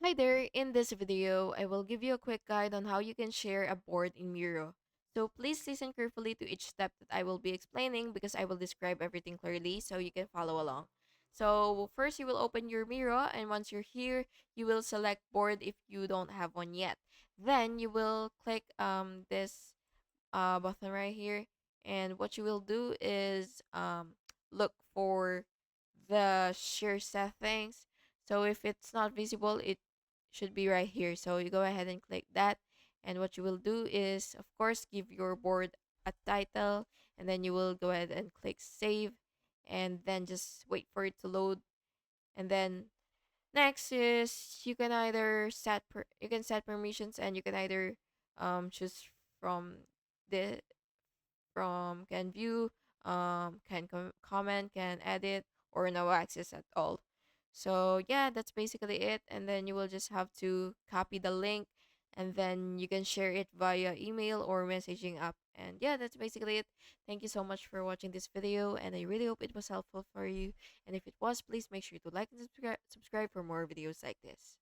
Hi there, in this video, I will give you a quick guide on how you can share a board in Miro. So please listen carefully to each step that I will be explaining because I will describe everything clearly so you can follow along. So first you will open your Miro, and once you're here, you will select board if you don't have one yet. Then you will click this button right here, and what you will do is look for the share settings. So if it's not visible, it should be right here. So you go ahead and click that, and what you will do is, of course, give your board a title, and then you will go ahead and click save, and then just wait for it to load. And then next is you can set permissions, and you can either choose from the can view, can comment, can edit, or no access at all. So yeah, that's basically it. And then you will just have to copy the link, and then you can share it via email or messaging app. And yeah, that's basically it. Thank you so much for watching this video, and I really hope it was helpful for you. And if it was, please make sure to like and subscribe for more videos like this.